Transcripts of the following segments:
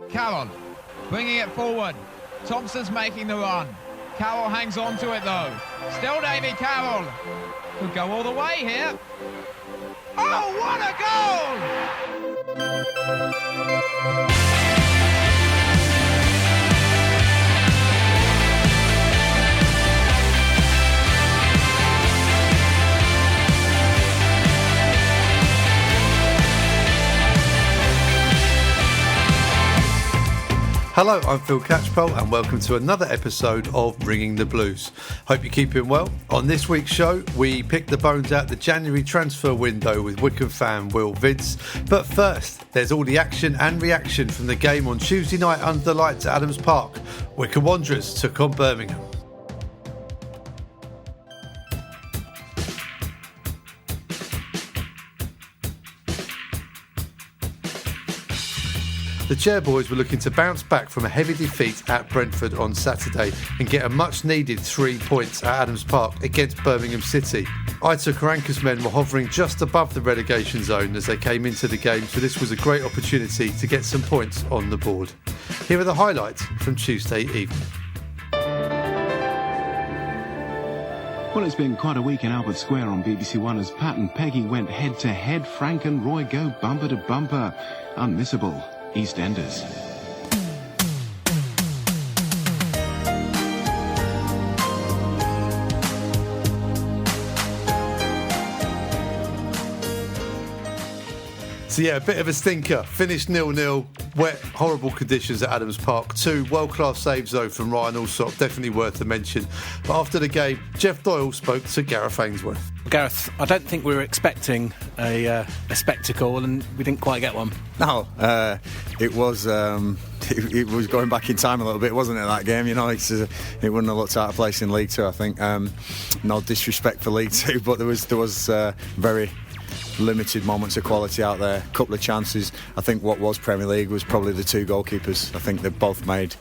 Carroll bringing it forward. Thompson's making the run. Carroll hangs on to it though. Still Davy Carroll. Could go all the way here. Oh, what a goal! Hello, I'm Phil Catchpole and welcome to another episode of Ringing the Blues. Hope you're keeping well. On this week's show, we pick the bones out the January transfer window with Wycombe fan Will Vince. But first, there's all the action and reaction from the game on Tuesday night under the lights at Adams Park. Wycombe Wanderers took on Birmingham. The Chairboys were looking to bounce back from a heavy defeat at Brentford on Saturday and get a much-needed 3 points at Adams Park against Birmingham City. Aitor Karanka's men were hovering just above the relegation zone as they came into the game, so this was a great opportunity to get some points on the board. Here are the highlights from Tuesday evening. Well, it's been quite a week in Albert Square on BBC One as Pat and Peggy went head-to-head. Frank and Roy go bumper-to-bumper. Unmissable. EastEnders. So yeah, a bit of a stinker. Finished 0-0. Wet, horrible conditions at Adams Park. 2 world-class saves though from Ryan Alsop, definitely worth a mention. But after the game, Jeff Doyle spoke to Gareth Ainsworth. Gareth, I don't think we were expecting a spectacle, and we didn't quite get one. No, it was going back in time a little bit, wasn't it, that game? You know, it wouldn't have looked out of place in League Two, I think. No disrespect for League Two, but there was very limited moments of quality out there, a couple of chances. I think what was Premier League was probably the 2 goalkeepers. I think they both made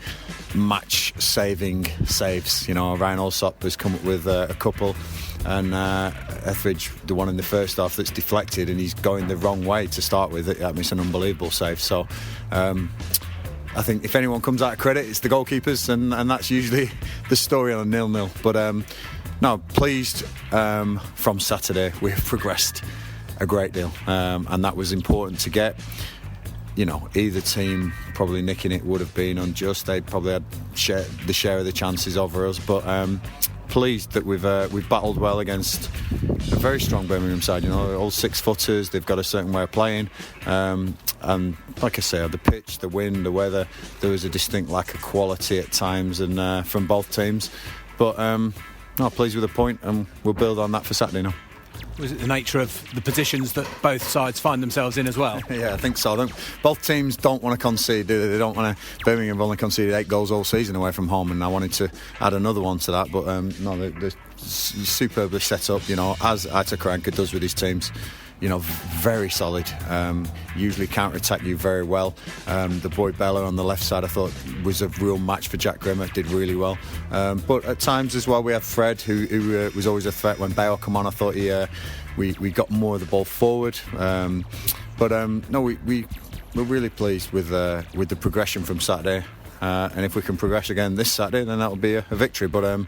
match-saving saves. You know, Ryan Alsop has come up with a couple, and Etheridge, the one in the first half that's deflected, and he's going the wrong way to start with. It's an unbelievable save. So I think if anyone comes out of credit, it's the goalkeepers, and that's usually the story on a 0-0. But no, pleased from Saturday. We've progressed a great deal, and that was important to get. You know, either team probably nicking it would have been unjust. They probably had the share of the chances over us, but pleased that we've battled well against a very strong Birmingham side. You know, all 6-footers. They've got a certain way of playing, and like I say, the pitch, the wind, the weather, there was a distinct lack of quality at times, and from both teams. But no, pleased with the point, and we'll build on that for Saturday now. Was it the nature of the positions that both sides find themselves in as well? Yeah, I think so. Both teams don't want to concede, do they? They don't want to. Birmingham have only conceded 8 goals all season away from home, and I wanted to add another one to that. But no, they're superbly set up, you know, as Aitor Karanka does with his teams. You know, very solid. Usually counter-attack you very well. The boy Bella on the left side, I thought, was a real match for Jack Grimmer. Did really well. But at times as well, we had Fred, who was always a threat. When Bale come on, I thought we got more of the ball forward. But no, we're really pleased with the progression from Saturday. And if we can progress again this Saturday, then that will be a victory. But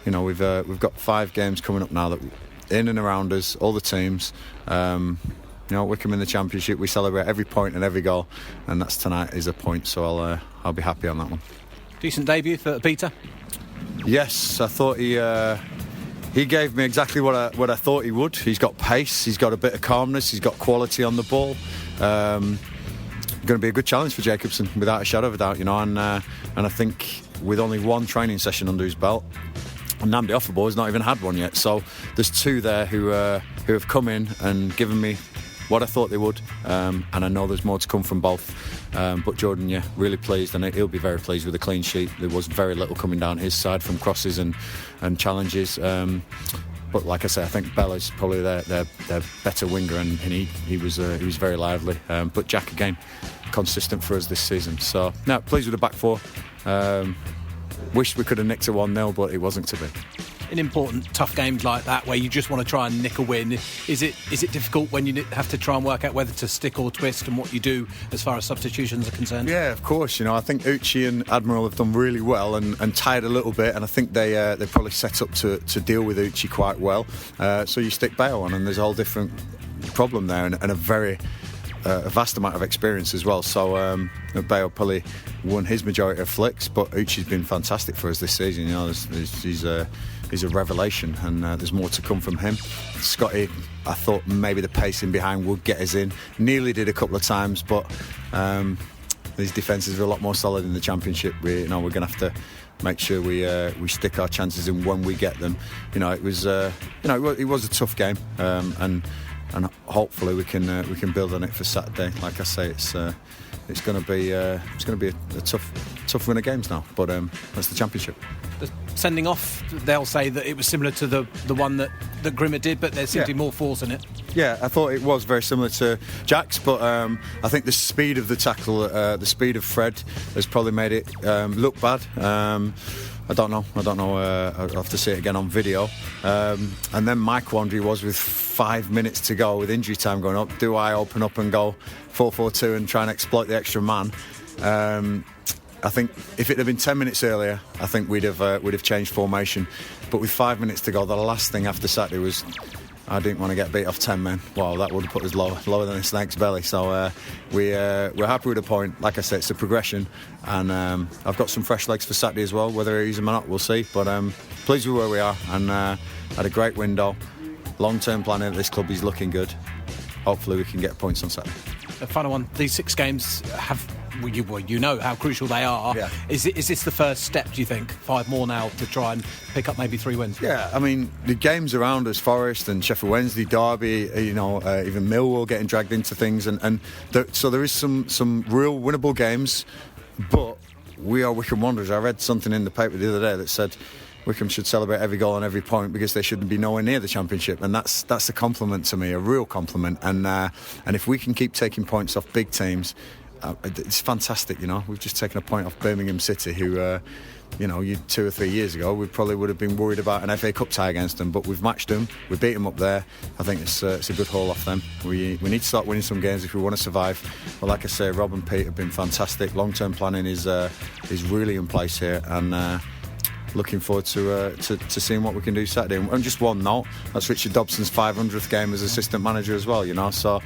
you know, we've got 5 games coming up now that in and around us, all the teams. You know, Wycombe in the Championship, we celebrate every point and every goal, and that's tonight is a point. So I'll be happy on that one. Decent debut for Peter. Yes, I thought he gave me exactly what I thought he would. He's got pace, he's got a bit of calmness, he's got quality on the ball. Going to be a good challenge for Jacobson, without a shadow of a doubt. You know, and I think with only 1 training session under his belt. And Namdi Offerball has not even had one yet, so there's 2 there who have come in and given me what I thought they would, and I know there's more to come from both. But Jordan, yeah, really pleased, and he'll be very pleased with the clean sheet. There was very little coming down his side from crosses and challenges. But like I say, I think Bella's probably their better winger, and he was very lively. But Jack again, consistent for us this season. So no, pleased with the back 4. Wish we could have nicked a 1-0, but it wasn't to be. in important, tough games like that where you just want to try and nick a win, is it difficult when you have to try and work out whether to stick or twist and what you do as far as substitutions are concerned? Yeah, of course. I think Uchi and Admiral have done really well and tired a little bit, and I think they probably set up to deal with Uchi quite well. So you stick Bale on, and there's a whole different problem there, and a vast amount of experience as well. So Bale probably won his majority of flicks, but Uchi's been fantastic for us this season. He's a revelation, and there's more to come from him. Scotty, I thought maybe the pacing behind would get us in. Nearly did a couple of times, but these defences are a lot more solid in the Championship. We're going to have to make sure we stick our chances in when we get them. It was a tough game, and hopefully we can build on it for Saturday. Like I say, it's going to be a tough run of games now, but that's the Championship. The sending off, they'll say that it was similar to the one that Grimmer did, but there seemed to be more force in it. Yeah, I thought it was very similar to Jack's, but I think the speed of the tackle, the speed of Fred, has probably made it look bad. I don't know. I'll have to see it again on video. And then my quandary was, with 5 minutes to go, with injury time going up, do I open up and go 4-4-2 and try and exploit the extra man? I think if it had been 10 minutes earlier, I think we'd have changed formation. But with 5 minutes to go, the last thing after Saturday was, I didn't want to get beat off 10 men. Well, that would have put us lower than a snake's belly. So we're happy with the point. Like I said, it's a progression, and I've got some fresh legs for Saturday as well. Whether I use them or not, we'll see. But pleased with where we are, and had a great window. Long-term planning at this club is looking good. Hopefully we can get points on Saturday. The final one, these 6 games have, you know how crucial they are. Yeah. Is this the first step, do you think? 5 more now to try and pick up maybe 3 wins? Yeah, I mean, the games around us, Forest and Sheffield Wednesday, Derby, even Millwall getting dragged into things, so there is some real winnable games, but we are Wycombe Wanderers. I read something in the paper the other day that said Wycombe should celebrate every goal and every point because they shouldn't be nowhere near the Championship, and that's a compliment to me, a real compliment. And if we can keep taking points off big teams, it's fantastic. We've just taken a point off Birmingham City, who 2 or 3 years ago we probably would have been worried about an FA Cup tie against them, but we've matched them, we beat them up there. I think it's a good haul off them. We need to start winning some games if we want to survive. But like I say, Rob and Pete have been fantastic. Long-term planning is really in place here, and looking forward to seeing what we can do Saturday. And just one note, that's Richard Dobson's 500th game as assistant manager as well, so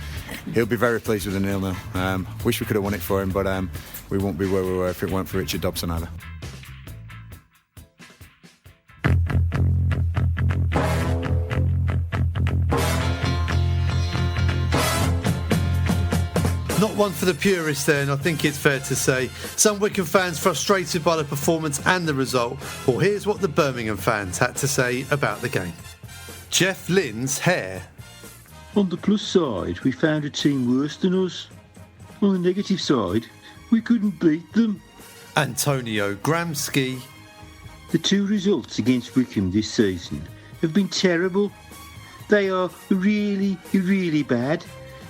he'll be very pleased with the 0-0. Wish we could have won it for him, but we won't be where we were if it weren't for Richard Dobson either. Not one for the purists then, I think it's fair to say. Some Wycombe fans frustrated by the performance and the result. Well, here's what the Birmingham fans had to say about the game. Jeff Lynn's hair. On the plus side, we found a team worse than us. On the negative side, we couldn't beat them. Antonio Gramsci. The 2 results against Wycombe this season have been terrible. They are really, really bad.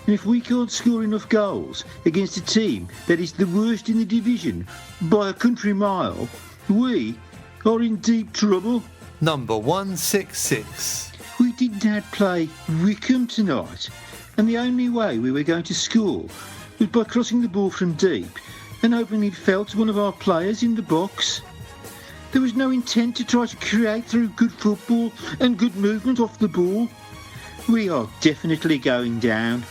And if we can't score enough goals against a team that is the worst in the division by a country mile, we are in deep trouble. Number 166. We did not play Wycombe tonight, and the only way we were going to score was by crossing the ball from deep and hoping it fell to one of our players in the box. There was no intent to try to create through good football and good movement off the ball. We are definitely going down.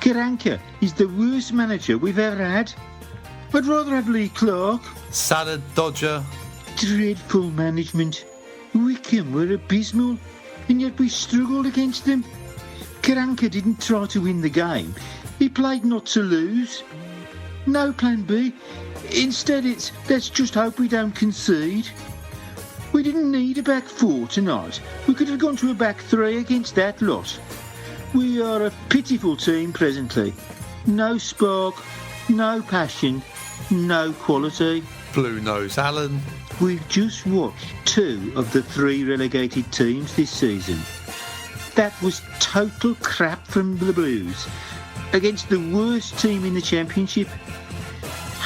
Karanka is the worst manager we've ever had. I'd rather have Lee Clark. Salad Dodger. Dreadful management. Wycombe were abysmal, and yet we struggled against them. Karanka didn't try to win the game. He played not to lose. No plan B. Instead it's, let's just hope we don't concede. We didn't need a back 4 tonight. We could have gone to a back 3 against that lot. We are a pitiful team presently. No spark, no passion, no quality. Blue Nose Allen. We've just watched 2 of the 3 relegated teams this season. That was total crap from the Blues against the worst team in the Championship.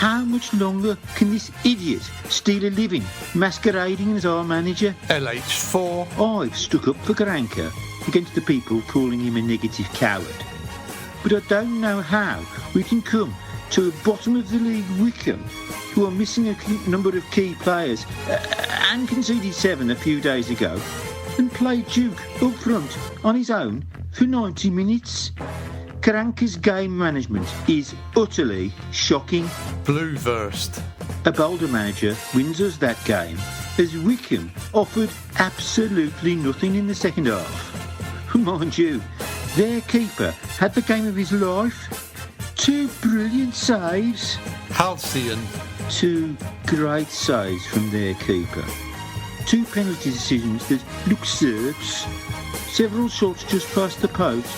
How much longer can this idiot steal a living masquerading as our manager? LH4. I've stuck up for Karanka against the people calling him a negative coward. But I don't know how we can come to a bottom of the league Wycombe, who are missing a number of key players and conceded 7 a few days ago, and play Duke up front on his own for 90 minutes. Karanka's game management is utterly shocking. Blueverst. A bolder manager wins us that game, as Wycombe offered absolutely nothing in the second half. Mind you, their keeper had the game of his life. 2 brilliant saves. Halcyon. 2 great saves from their keeper. 2 penalty decisions that look certs. Several shots just past the post.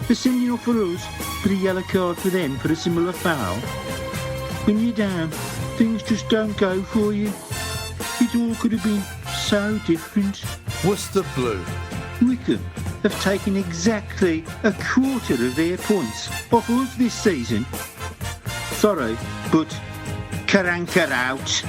A sending off for us, but a yellow card for them for a similar foul. When you're down, things just don't go for you. It all could have been so different. Worcester Blue. Wycombe have taken exactly a quarter of their points off us this season. Sorry, but Karanka out.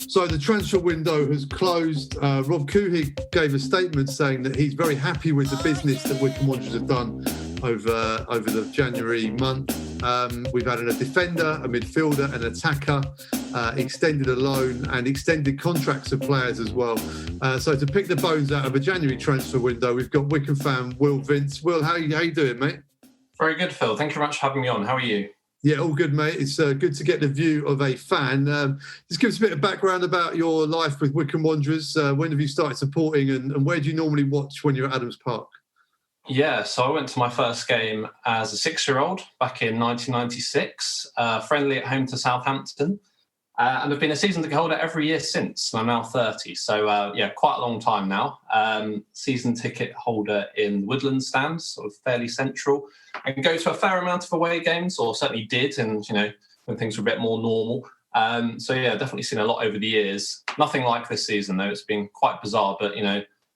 So the transfer window has closed. Rob Couhig gave a statement saying that he's very happy with the business that Wycombe Wanderers have done over the January month. We've added a defender, a midfielder, an attacker, extended a loan and extended contracts of players as well. So to pick the bones out of a January transfer window, we've got Wycombe fan Will Vince. Will, how you doing, mate? Very good, Phil. Thank you very much for having me on. How are you? Yeah, all good, mate. It's good to get the view of a fan. Just give us a bit of background about your life with Wycombe Wanderers. When have you started supporting and where do you normally watch when you're at Adams Park? Yeah, so I went to my first game as a 6-year-old back in 1996, friendly at home to Southampton. And I've been a season ticket holder every year since, and I'm now 30. So, quite a long time now. Season ticket holder in Woodland stands, sort of fairly central. I can go to a fair amount of away games, or certainly did, and, when things were a bit more normal. Definitely seen a lot over the years. Nothing like this season, though. It's been quite bizarre, but,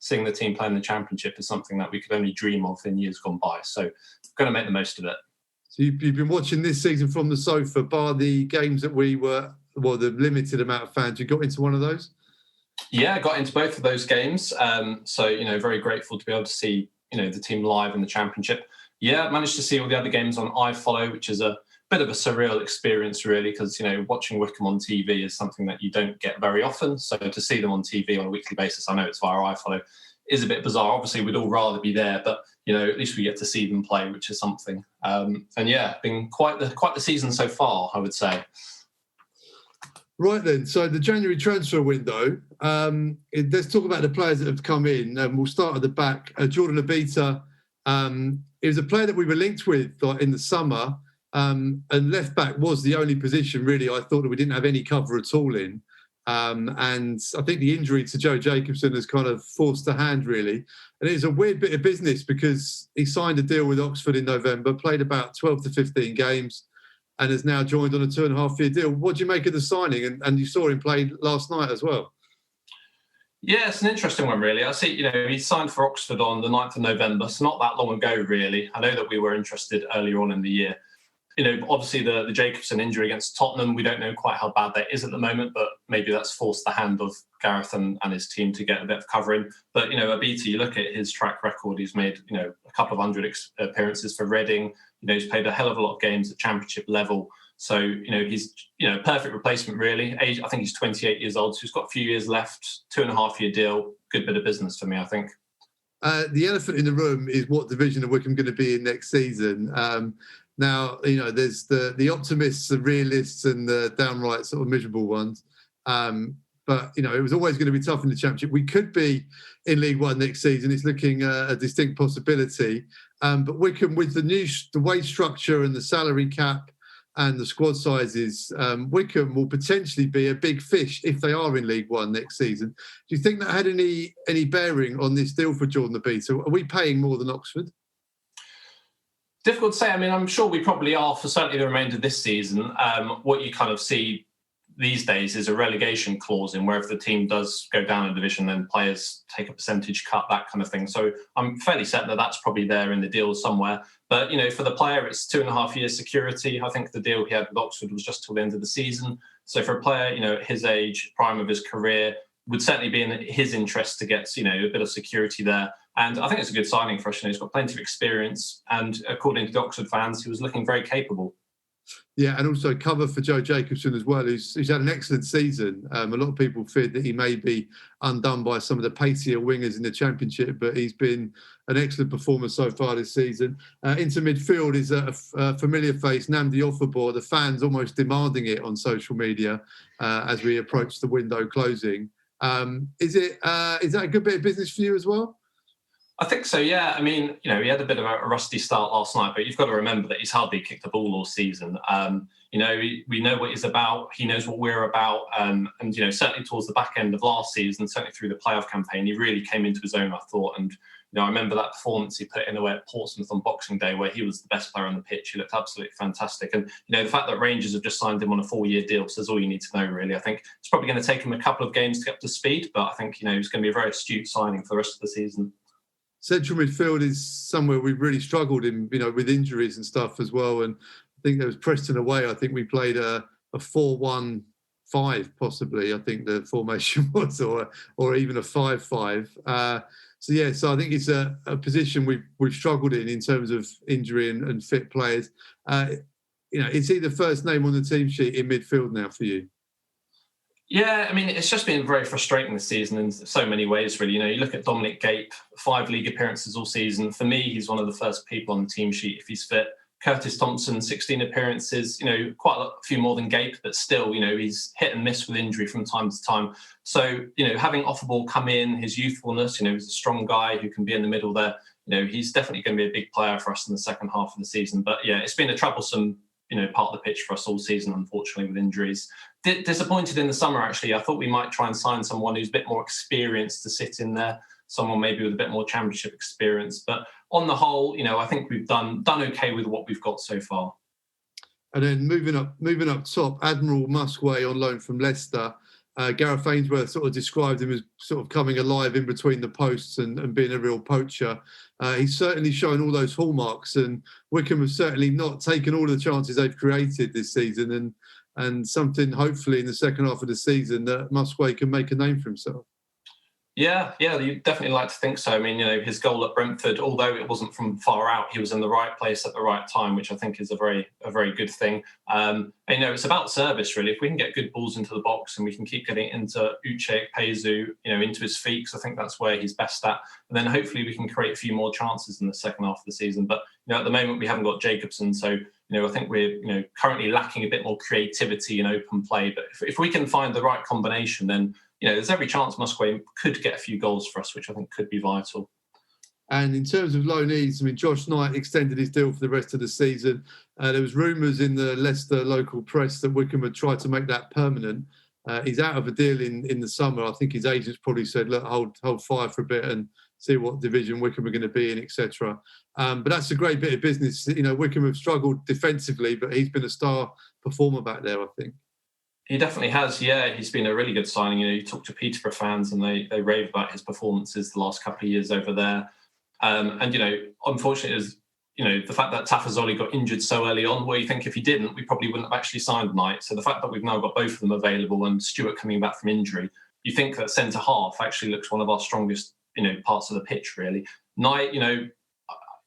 seeing the team play in the Championship is something that we could only dream of in years gone by. So, going to make the most of it. So you've been watching this season from the sofa, bar the games that the limited amount of fans. You got into one of those? Yeah, I got into both of those games. Very grateful to be able to see, the team live in the Championship. Yeah, managed to see all the other games on iFollow, which is a bit of a surreal experience, really, because, watching Wycombe on TV is something that you don't get very often. So to see them on TV on a weekly basis, I know it's via iFollow, is a bit bizarre. Obviously, we'd all rather be there, but, at least we get to see them play, which is something. Been quite the season so far, I would say. Right then, so the January transfer window, let's talk about the players that have come in. We'll start at the back. Jordan Abita, it was a player that we were linked with in the summer, and left back was the only position, really, I thought that we didn't have any cover at all in. And I think the injury to Joe Jacobson has kind of forced the hand, really. And it's a weird bit of business because he signed a deal with Oxford in November, played about 12 to 15 games, and has now joined on a 2.5-year deal. What do you make of the signing? And you saw him play last night as well. Yeah, it's an interesting one, really. I see, he signed for Oxford on the 9th of November, so not that long ago, really. I know that we were interested earlier on in the year. Obviously the Jacobson injury against Tottenham, we don't know quite how bad that is at the moment, but maybe that's forced the hand of Gareth and his team to get a bit of covering. But, Abita, you look at his track record, he's made, a couple of hundred appearances for Reading. He's played a hell of a lot of games at Championship level. So, he's, perfect replacement, really. I think he's 28 years old, so he's got a few years left, 2.5-year deal. Good bit of business for me, I think. The elephant in the room is what division of Wycombe going to be in next season. Now, there's the optimists, the realists, and the downright sort of miserable ones. But, it was always going to be tough in the Championship. We could be in League One next season. It's looking a distinct possibility. But Wycombe, with the wage structure and the salary cap and the squad sizes, Wycombe will potentially be a big fish if they are in League One next season. Do you think that had any bearing on this deal for Jordan Abita? Are we paying more than Oxford? Difficult to say. I mean, I'm sure we probably are for certainly the remainder of this season. What you kind of see these days is a relegation clause in where if the team does go down a division, then players take a percentage cut, that kind of thing. So I'm fairly certain that that's probably there in the deal somewhere. But, for the player, it's 2.5 years security. I think the deal he had with Oxford was just till the end of the season. So for a player, at his age, prime of his career, would certainly be in his interest to get, a bit of security there. And I think it's a good signing for us. He's got plenty of experience. And according to the Oxford fans, he was looking very capable. Yeah, and also cover for Joe Jacobson as well, who's had an excellent season. A lot of people feared that he may be undone by some of the pacier wingers in the Championship, but he's been an excellent performer so far this season. Into midfield is a familiar face, Namdi Offerbor. The fans almost demanding it on social media as we approach the window closing. Is that a good bit of business for you as well? I think so, yeah. I mean, he had a bit of a rusty start last night, but you've got to remember that he's hardly kicked the ball all season. We know what he's about. He knows what we're about. And certainly towards the back end of last season, certainly through the playoff campaign, he really came into his own, I thought. And, I remember that performance he put in away at Portsmouth on Boxing Day, where he was the best player on the pitch. He looked absolutely fantastic. And, the fact that Rangers have just signed him on a 4-year deal says all you need to know, really. I think it's probably going to take him a couple of games to get up to speed, but I think, he's going to be a very astute signing for the rest of the season. Central midfield is somewhere we've really struggled in, with injuries and stuff as well. And I think there was Preston away. I think we played a 4-1-5, possibly. I think the formation was, or even a 5-5. So I think it's a position we've struggled in terms of injury and fit players. Is he the first name on the team sheet in midfield now for you? Yeah, I mean, it's just been very frustrating this season in so many ways, really. You look at Dominic Gape, 5 league appearances all season. For me, he's one of the first people on the team sheet if he's fit. Curtis Thompson, 16 appearances, quite a few more than Gape, but still, he's hit and miss with injury from time to time. So, having Offerball come in, his youthfulness, he's a strong guy who can be in the middle there. He's definitely going to be a big player for us in the second half of the season. But yeah, it's been a troublesome part of the pitch for us all season, unfortunately, with injuries. Disappointed in the summer, actually. I thought we might try and sign someone who's a bit more experienced to sit in there, someone maybe with a bit more Championship experience. But on the whole, I think we've done okay with what we've got so far. And then moving up top, Admiral Musquay on loan from Leicester. Gareth Ainsworth sort of described him as sort of coming alive in between the posts and being a real poacher. He's certainly shown all those hallmarks, and Wycombe have certainly not taken all the chances they've created this season, and something hopefully in the second half of the season that Musquay can make a name for himself. Yeah, you'd definitely like to think so. I mean, his goal at Brentford, although it wasn't from far out, he was in the right place at the right time, which I think is a very good thing. And, it's about service, really. If we can get good balls into the box and we can keep getting into Uche Ekpezu, into his feet, because I think that's where he's best at. And then hopefully we can create a few more chances in the second half of the season. But, at the moment we haven't got Jacobson, so I think we're currently lacking a bit more creativity and open play. But if we can find the right combination, then there's every chance Musquay could get a few goals for us, which I think could be vital. And in terms of loanees, I mean, Josh Knight extended his deal for the rest of the season. There was rumours in the Leicester local press that Wycombe had tried to make that permanent. He's out of a deal in the summer. I think his agents probably said, look, hold fire for a bit and see what division Wycombe are going to be in, etc. But that's a great bit of business. Wycombe have struggled defensively, but he's been a star performer back there, I think. He definitely has, yeah. He's been a really good signing. You talk to Peterborough fans and they rave about his performances the last couple of years over there. And, unfortunately, the fact that Tafazoli got injured so early on, where you think if he didn't, we probably wouldn't have actually signed Knight. So the fact that we've now got both of them available and Stewart coming back from injury, you think that centre-half actually looks one of our strongest, parts of the pitch, really. Knight,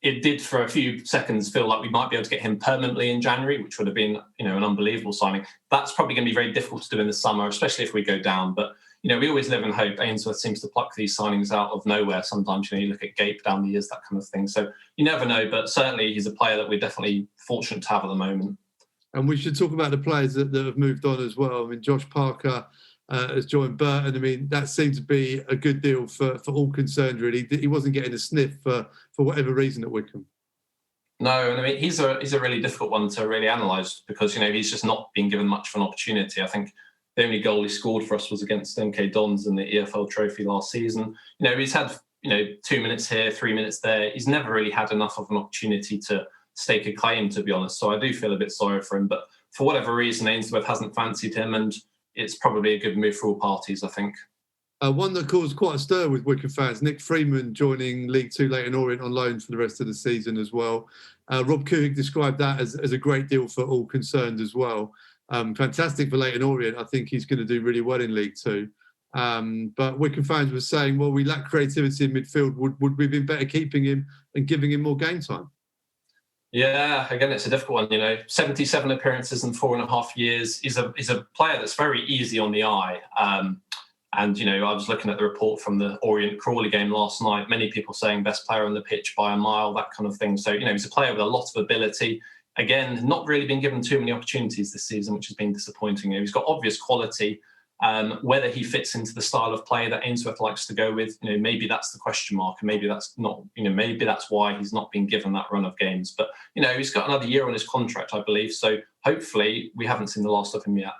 it did for a few seconds feel like we might be able to get him permanently in January, which would have been, an unbelievable signing. That's probably going to be very difficult to do in the summer, especially if we go down. But, we always live in hope. Ainsworth seems to pluck these signings out of nowhere. Sometimes, you look at Gape down the years, that kind of thing. So you never know, but certainly he's a player that we're definitely fortunate to have at the moment. And we should talk about the players that have moved on as well. I mean, Josh Parker has joined Burton. I mean, that seemed to be a good deal for all concerned, really. He wasn't getting a sniff for whatever reason at Wycombe. No, and I mean, he's a really difficult one to really analyse because, he's just not been given much of an opportunity. I think the only goal he scored for us was against MK Dons in the EFL Trophy last season. He's had, 2 minutes here, 3 minutes there. He's never really had enough of an opportunity to stake a claim, to be honest. So I do feel a bit sorry for him. But for whatever reason, Ainsworth hasn't fancied him. And, it's probably a good move for all parties, I think. One that caused quite a stir with Wycombe fans, Nick Freeman joining League Two Leyton Orient on loan for the rest of the season as well. Rob Couhig described that as a great deal for all concerned as well. Fantastic for Leyton Orient. I think he's going to do really well in League Two. But Wycombe fans were saying, well, we lack creativity in midfield. Would we have been better keeping him and giving him more game time? Yeah, again, it's a difficult one. 77 appearances in 4.5 years. He's a player that's very easy on the eye. And I was looking at the report from the Orient Crawley game last night. Many people saying best player on the pitch by a mile, that kind of thing. So, he's a player with a lot of ability. Again, not really been given too many opportunities this season, which has been disappointing. He's got obvious quality. Whether he fits into the style of play that Ainsworth likes to go with, maybe that's the question mark, and maybe that's not, maybe that's why he's not been given that run of games. But he's got another year on his contract, I believe. So hopefully we haven't seen the last of him yet.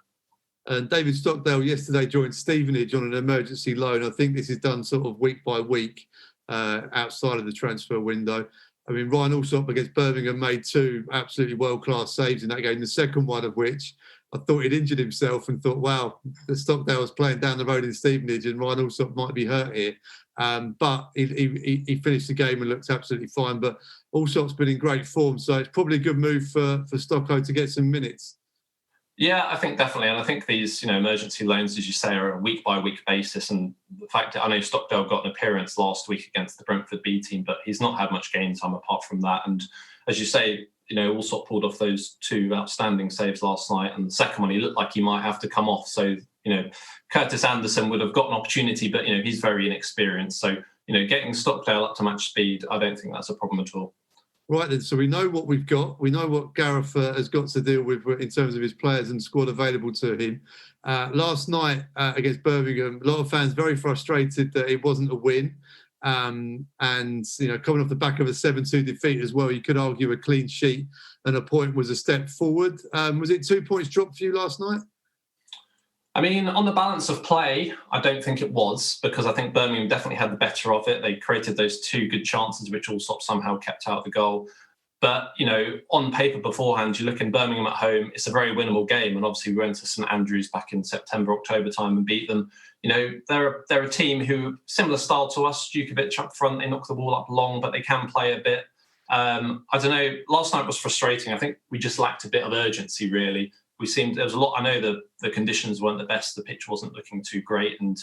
David Stockdale yesterday joined Stevenage on an emergency loan. I think this is done sort of week by week outside of the transfer window. I mean, Ryan Alsop against Birmingham made 2 absolutely world-class saves in that game, the second one of which I thought he'd injured himself and thought, wow, the Stockdale was playing down the road in Stevenage and Ryan Alsop might be hurt here. But he finished the game and looked absolutely fine. But Alsop's been in great form, so it's probably a good move for Stocko to get some minutes. Yeah, I think definitely. And I think these, emergency loans, as you say, are a week-by-week basis. And the fact that I know Stockdale got an appearance last week against the Brentford B team, but he's not had much game time apart from that. And as you say, Alsop pulled off those 2 outstanding saves last night. And the second one, he looked like he might have to come off. So, Curtis Anderson would have got an opportunity, but, he's very inexperienced. So, getting Stockdale up to match speed, I don't think that's a problem at all. Right then, so we know what we've got. We know what Gareth has got to deal with in terms of his players and squad available to him. Last night against Birmingham, a lot of fans very frustrated that it wasn't a win. And, coming off the back of a 7-2 defeat as well, you could argue a clean sheet and a point was a step forward. Was it 2 points dropped for you last night? I mean, on the balance of play, I don't think it was, because I think Birmingham definitely had the better of it. They created those 2 good chances, which Alsop somehow kept out the goal. But, on paper beforehand, you look in Birmingham at home, it's a very winnable game. And obviously we went to St Andrews back in September, October time and beat them. They're a team who, similar style to us, Djukovic up front, they knock the ball up long, but they can play a bit. I don't know, last night was frustrating. I think we just lacked a bit of urgency, really. There was a lot. I know the conditions weren't the best. The pitch wasn't looking too great. And,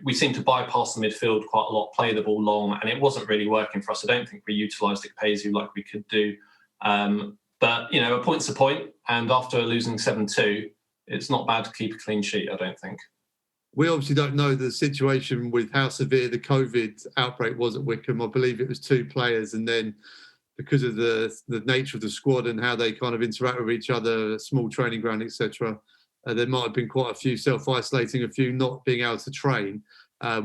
we seemed to bypass the midfield quite a lot, play the ball long, and it wasn't really working for us. I don't think we utilised Ikpeazu like we could do. But, a point's a point. And after losing 7-2, it's not bad to keep a clean sheet, I don't think. We obviously don't know the situation with how severe the COVID outbreak was at Wycombe. I believe it was 2 players, and then because of the nature of the squad and how they kind of interact with each other, small training ground, etc., there might have been quite a few self-isolating, a few not being able to train.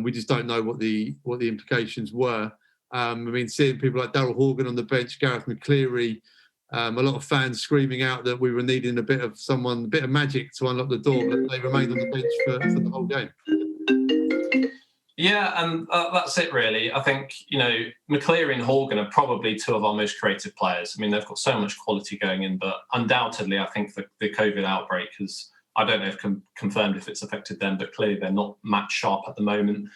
We just don't know what the implications were. Seeing people like Daryl Horgan on the bench, Gareth McCleary, a lot of fans screaming out that we were needing a bit of magic to unlock the door, but they remained on the bench for the whole game. Yeah, and that's it really. I think, McCleary and Horgan are probably 2 of our most creative players. I mean, they've got so much quality going in, but undoubtedly I think the COVID outbreak has, I don't know if confirmed if it's affected them, but clearly they're not match sharp at the moment.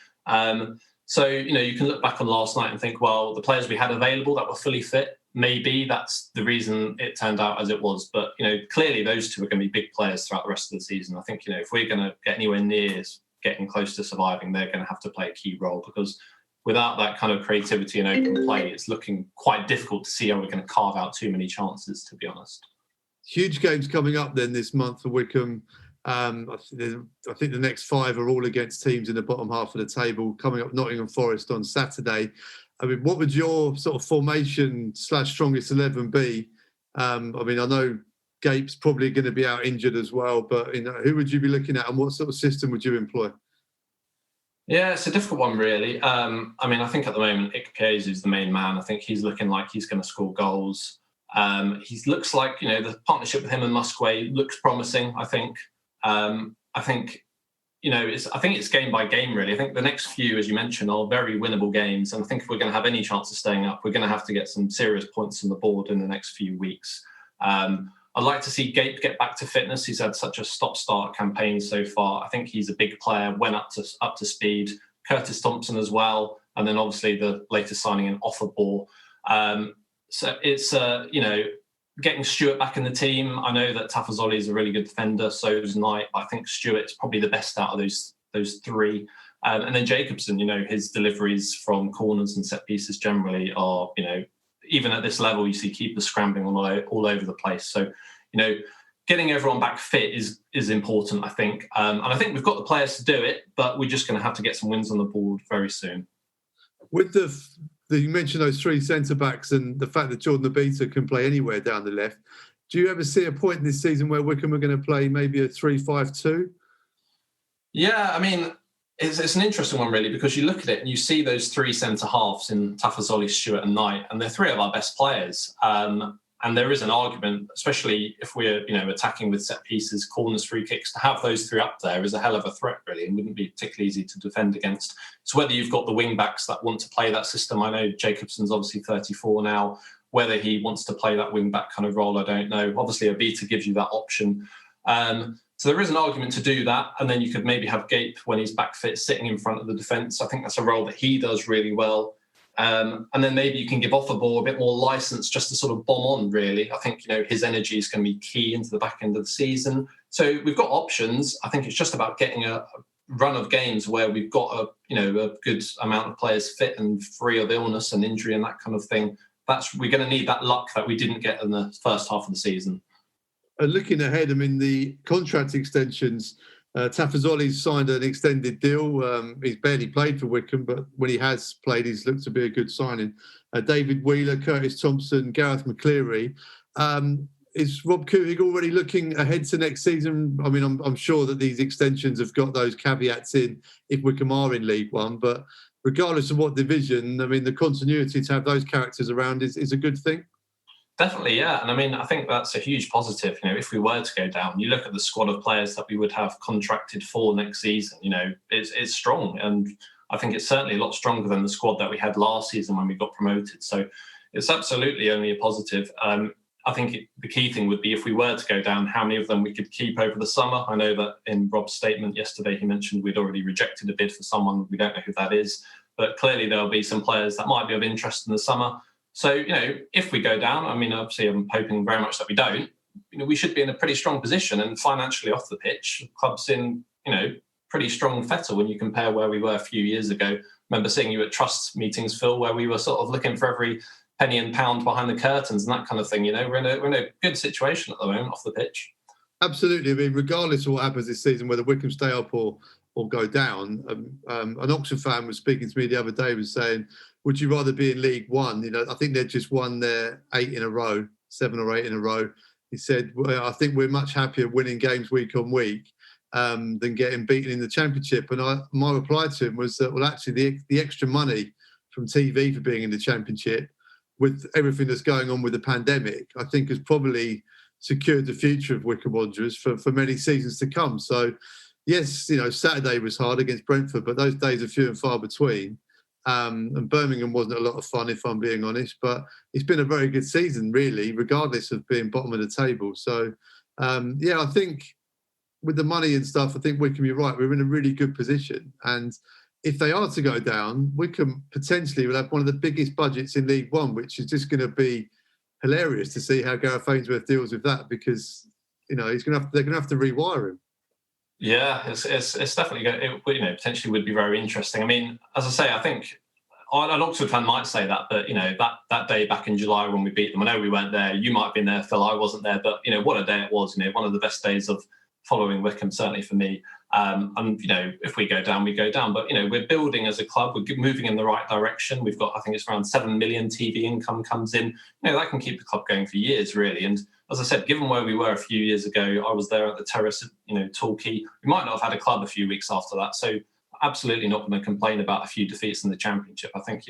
So, you can look back on last night and think, well, the players we had available that were fully fit, maybe that's the reason it turned out as it was. But, clearly those 2 are going to be big players throughout the rest of the season. I think, if we're going to get anywhere near getting close to surviving, they're going to have to play a key role, because without that kind of creativity and open play, it's looking quite difficult to see how we're going to carve out too many chances, to be honest. Huge games coming up then this month for Wycombe. I think the next 5 are all against teams in the bottom half of the table. Coming up, Nottingham Forest on Saturday. I mean, what would your sort of formation / strongest 11 be? I know Gape's probably going to be out injured as well, but who would you be looking at and what sort of system would you employ? Yeah, it's a difficult one, really. I think at the moment, Ikpeazu is the main man. I think he's looking like he's going to score goals. He looks like, the partnership with him and Musquet looks promising, I think. I think it's game by game, really. I think the next few, as you mentioned, are very winnable games. And I think if we're going to have any chance of staying up, we're going to have to get some serious points on the board in the next few weeks. I'd like to see Gape get back to fitness. He's had such a stop-start campaign so far. I think he's a big player, went up to speed. Curtis Thompson as well, and then obviously the latest signing in Offerball. So it's getting Stewart back in the team. I know that Tafazoli is a really good defender, so is Knight. I think Stewart's probably the best out of those three. And then Jacobson, his deliveries from corners and set pieces generally are, even at this level, you see keepers scrambling all over the place. So, getting everyone back fit is important, I think. And I think we've got the players to do it, but we're just going to have to get some wins on the board very soon. With you mentioned those three centre-backs and the fact that Jordan Abita can play anywhere down the left, do you ever see a point in this season where Wycombe are going to play maybe a 3-5-2? Yeah, I mean, it's an interesting one, really, because you look at it and you see those three centre-halves in Tafazoli, Stewart and Knight, and they're three of our best players. And there is an argument, especially if we're attacking with set pieces, corners, free kicks, to have those three up there is a hell of a threat, really, and wouldn't be particularly easy to defend against. So whether you've got the wing backs that want to play that system, I know Jacobson's obviously 34 now. Whether he wants to play that wing back kind of role, I don't know. Obviously, Abita gives you that option. So there is an argument to do that, and then you could maybe have Gape when he's back fit, sitting in front of the defence. I think that's a role that he does really well. And then maybe you can give Offerball a bit more license just to sort of bomb on, really. I think, his energy is going to be key into the back end of the season. So we've got options. I think it's just about getting a run of games where we've got a good amount of players fit and free of illness and injury and that kind of thing. We're going to need that luck that we didn't get in the first half of the season. Looking ahead, the contract extensions, Tafazoli's signed an extended deal. He's barely played for Wycombe, but when he has played, he's looked to be a good signing. David Wheeler, Curtis Thompson, Gareth McCleary. Is Rob Coohig already looking ahead to next season? I'm sure that these extensions have got those caveats in if Wycombe are in League One, but regardless of what division, the continuity to have those characters around is a good thing. Definitely, yeah. And I think that's a huge positive. If we were to go down, you look at the squad of players that we would have contracted for next season, it's strong. And I think it's certainly a lot stronger than the squad that we had last season when we got promoted. So it's absolutely only a positive. I think the key thing would be if we were to go down, how many of them we could keep over the summer. I know that in Rob's statement yesterday, he mentioned we'd already rejected a bid for someone. We don't know who that is. But clearly there'll be some players that might be of interest in the summer. So, if we go down, obviously I'm hoping very much that we don't, we should be in a pretty strong position, and financially off the pitch, the club's in, pretty strong fettle when you compare where we were a few years ago. I remember seeing you at trust meetings, Phil, where we were sort of looking for every penny and pound behind the curtains and that kind of thing. We're in a good situation at the moment off the pitch. Absolutely. Regardless of what happens this season, whether Wycombe stay up or go down, an Oxford fan was speaking to me the other day, was saying, would you rather be in League One? I think they've just won their 7 or 8 in a row. He said, well, I think we're much happier winning games week on week than getting beaten in the Championship. And my reply to him was that, well, actually, the extra money from TV for being in the Championship, with everything that's going on with the pandemic, I think has probably secured the future of Wycombe Wanderers for many seasons to come. So, yes, Saturday was hard against Brentford, but those days are few and far between. And Birmingham wasn't a lot of fun, if I'm being honest, but it's been a very good season, really, regardless of being bottom of the table. So, I think with the money and stuff, I think Wycombe, you're right, we're in a really good position. And if they are to go down, Wycombe potentially will have one of the biggest budgets in League One, which is just going to be hilarious to see how Gareth Ainsworth deals with that, because they're going to have to rewire him. Yeah, it's definitely going. It potentially would be very interesting. As I say, I think an Oxford fan might say that, but that day back in July when we beat them, I know we weren't there. You might have been there, Phil. I wasn't there, but what a day it was. One of the best days of following Wycombe, certainly for me. And if we go down, we go down. But we're building as a club. We're moving in the right direction. We've got, I think it's around 7 million TV income comes in. That can keep the club going for years, really. And as I said, given where we were a few years ago, I was there at the Terrace, Torquay. We might not have had a club a few weeks after that. So absolutely not going to complain about a few defeats in the Championship. I think,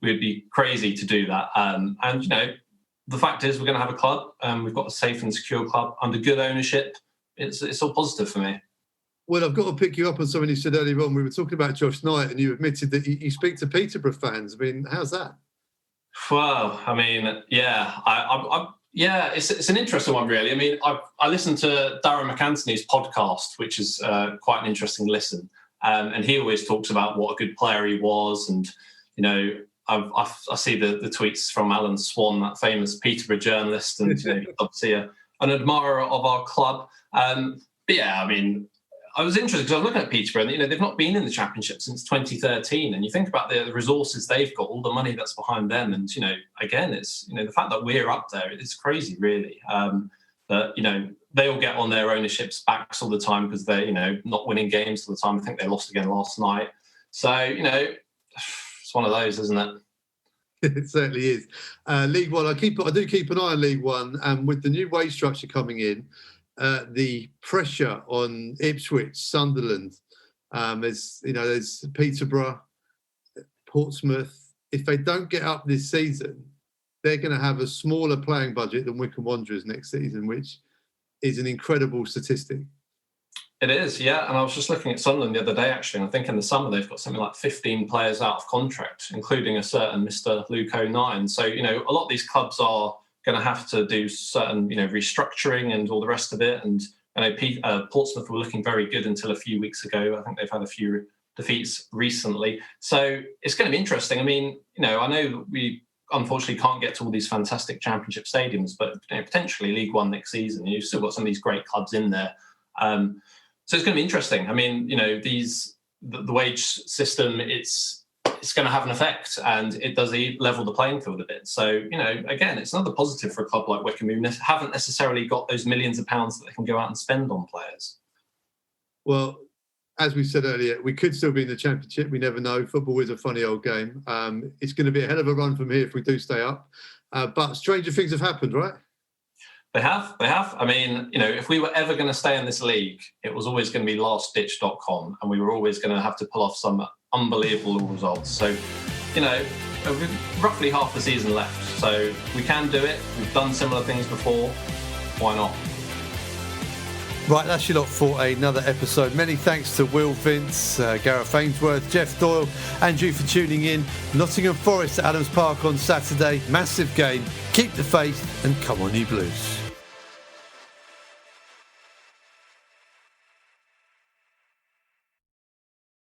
we'd be crazy to do that. And the fact is we're going to have a club. We've got a safe and secure club under good ownership. It's all positive for me. Well, I've got to pick you up on something you said earlier on. We were talking about Josh Knight, and you admitted that you speak to Peterborough fans. How's that? Well, yeah, Yeah, it's an interesting one, really. I mean, I listened to Darren McAntony's podcast, which is quite an interesting listen, and he always talks about what a good player he was, and you know, I see the tweets from Alan Swan, that famous Peterborough journalist, and you know, he's obviously an admirer of our club. But yeah, I mean, I was interested because I was looking at Peterborough, and you know, they've not been in the Championship since 2013, and you think about the resources they've got, all the money that's behind them, and you know, again, it's, you know, the fact that we're up there, it's crazy, really. But you know, they all get on their ownership's backs all the time because they're, you know, not winning games all the time. I think they lost again last night, so you know, it's one of those, isn't it? It certainly is. League One, I do keep an eye on League One, and with the new wage structure coming in, the pressure on Ipswich, Sunderland, there's Peterborough, Portsmouth. If they don't get up this season, they're going to have a smaller playing budget than Wycombe Wanderers next season, which is an incredible statistic. It is, yeah. And I was just looking at Sunderland the other day, actually, and I think in the summer they've got something like 15 players out of contract, including a certain Mr. Luke O'Nien. So, you know, a lot of these clubs are going to have to do certain, you know, restructuring and all the rest of it. And I know Portsmouth were looking very good until a few weeks ago. I think they've had a few defeats recently. So it's going to be interesting. I mean, you know, I know we unfortunately can't get to all these fantastic Championship stadiums, but you know, potentially League One next season, you've still got some of these great clubs in there. So it's going to be interesting. I mean, you know, the wage system, it's going to have an effect, and it does level the playing field a bit. So, you know, again, it's another positive for a club like Wycombe who haven't necessarily got those millions of pounds that they can go out and spend on players. Well, as we said earlier, we could still be in the Championship. We never know. Football is a funny old game. It's going to be a hell of a run from here if we do stay up. But stranger things have happened, right? They have. I mean, you know, if we were ever going to stay in this league, it was always going to be lastditch.com, and we were always going to have to pull off some unbelievable results. So, you know, we've roughly half the season left, so we can do it. We've done similar things before. Why not? Right, that's your lot for another episode. Many thanks to Will Vince, Gareth Ainsworth, Jeff Doyle, and you for tuning in. Nottingham Forest at Adams Park on Saturday. Massive game. Keep the faith and come on, you Blues.